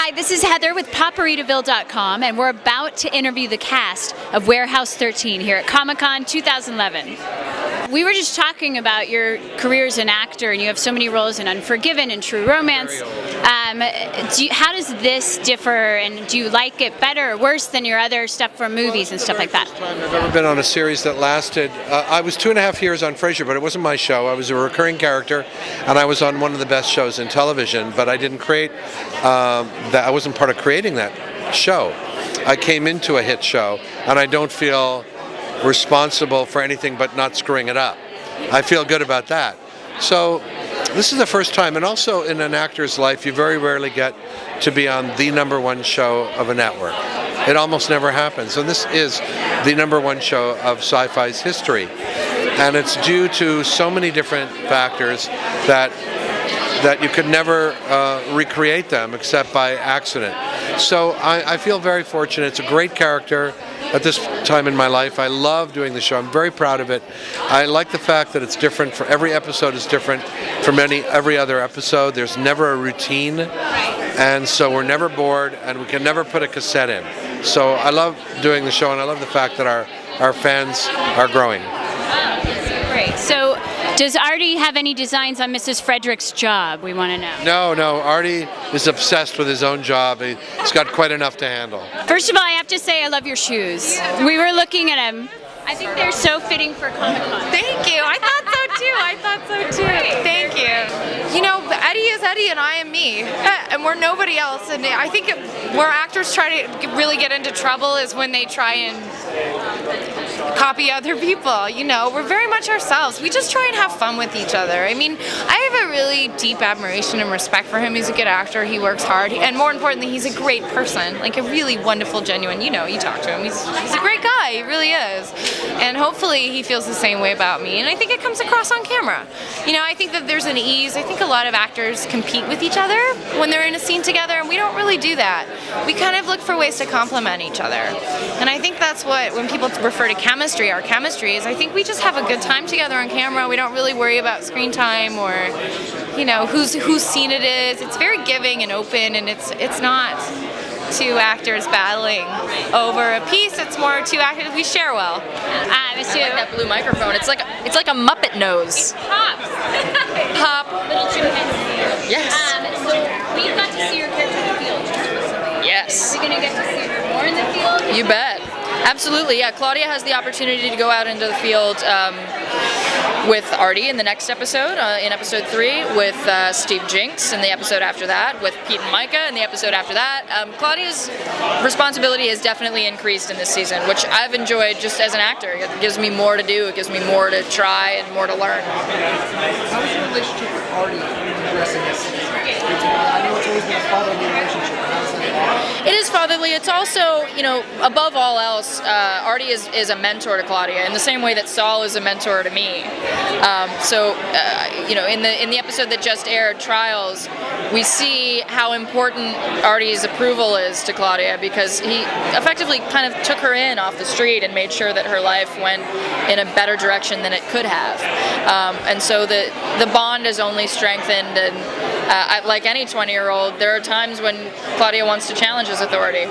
Hi, this is Heather with POParitaville.com, and we're about to interview the cast of Warehouse 13 here at Comic-Con 2011. We were just talking about your career as an actor, and you have so many roles in Unforgiven and True Romance. How does this differ, and do you like it better or worse than your other stuff for movies and stuff like that? First time I've ever been on a series that lasted. I was 2.5 years on Frasier, but it wasn't my show. I was a recurring character, and I was on one of the best shows in television. But I didn't create that. I wasn't part of creating that show. I came into a hit show, and I don't feel responsible for anything but not screwing it up. I feel good about that. So this is the first time, and also in an actor's life, you very rarely get to be on the #1 show of a network. It almost never happens. And this is the #1 show of sci-fi's history. And it's due to so many different factors that you could never recreate them except by accident. So I feel very fortunate. It's a great character at this time in my life. I love doing the show. I'm very proud of it. I like the fact that it's different. For every episode is different from every other episode. There's never a routine, and so we're never bored, and we can never put a cassette in. So I love doing the show, and I love the fact that our fans are growing. Great. So does Artie have any designs on Mrs. Frederick's job? We want to know. No. Artie is obsessed with his own job. He's got quite enough to handle. First of all, I have to say I love your shoes. We were looking at them. I think they're so fitting for Comic-Con. Thank you. I thought so too. Thank you. You know, Eddie is Eddie and I am me. And we're nobody else. And I think where actors try to really get into trouble is when they try and copy other people. You know, we're very much ourselves. We just try and have fun with each other. I mean, I have a really deep admiration and respect for him. He's a good actor. He works hard. And more importantly, he's a great person. Like a really wonderful, genuine, you talk to him. He's a great guy. He really is. And hopefully he feels the same way about me. And I think it comes across on camera. I think that there's an ease. I think a lot of actors compete with each other when they're in a scene together, and we don't really do that. We kind of look for ways to complement each other. And I think that's what, when people refer to chemistry, our chemistry is, I think we just have a good time together on camera. We don't really worry about screen time or, whose scene it is. It's very giving and open, and it's not two actors battling over a piece. It's more two actors. We share well. I like that blue microphone. It's like a Muppet nose. Pop. Little chimpanzee. Yes. So we got to see your character in the field just recently. Yes. Are we going to get to see her more in the field? You bet. Absolutely. Yeah. Claudia has the opportunity to go out into the field with Artie in the next episode, in episode 3, with Steve Jinks in the episode after that, with Pete and Micah in the episode after that. Claudia's responsibility has definitely increased in this season, which I've enjoyed just as an actor. It gives me more to do, it gives me more to try and more to learn. How was your relationship with Artie progressing this season? I know it's always been a fatherly relationship. It is fatherly. It's also, above all else, Artie is a mentor to Claudia in the same way that Saul is a mentor to me. In the episode that just aired, Trials, we see how important Artie's approval is to Claudia, because he effectively kind of took her in off the street and made sure that her life went in a better direction than it could have. And so the bond is only strengthened, and like any 20-year-old, there are times when Claudia wants to challenge his authority.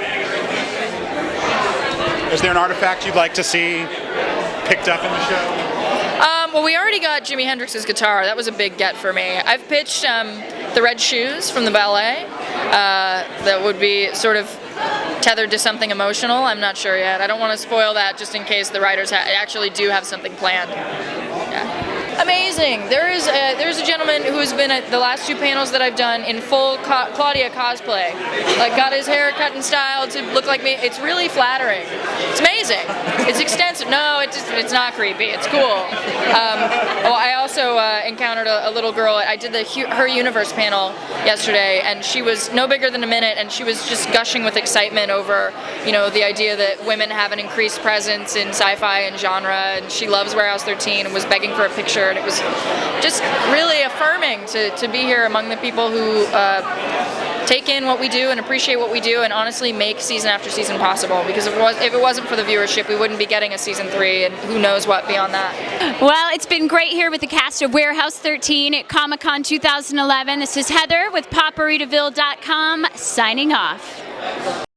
Is there an artifact you'd like to see picked up in the show? Well, we already got Jimi Hendrix's guitar. That was a big get for me. I've pitched the red shoes from the ballet. That would be sort of tethered to something emotional. I'm not sure yet. I don't want to spoil that just in case the writers actually do have something planned. Yeah. Amazing. There's a gentleman who has been at the last 2 panels that I've done in full Claudia cosplay. Like, got his hair cut and styled to look like me. It's really flattering. It's amazing. It's extensive. No, it's not creepy. It's cool. I also encountered a little girl. I did the Her Universe panel yesterday, and she was no bigger than a minute, and she was just gushing with excitement over, the idea that women have an increased presence in sci-fi and genre, and she loves Warehouse 13 and was begging for a picture. And it was just really affirming to be here among the people who take in what we do and appreciate what we do, and honestly make season after season possible. Because if it wasn't for the viewership, we wouldn't be getting a season 3, and who knows what beyond that. Well, it's been great here with the cast of Warehouse 13 at Comic-Con 2011. This is Heather with POParitaville.com signing off.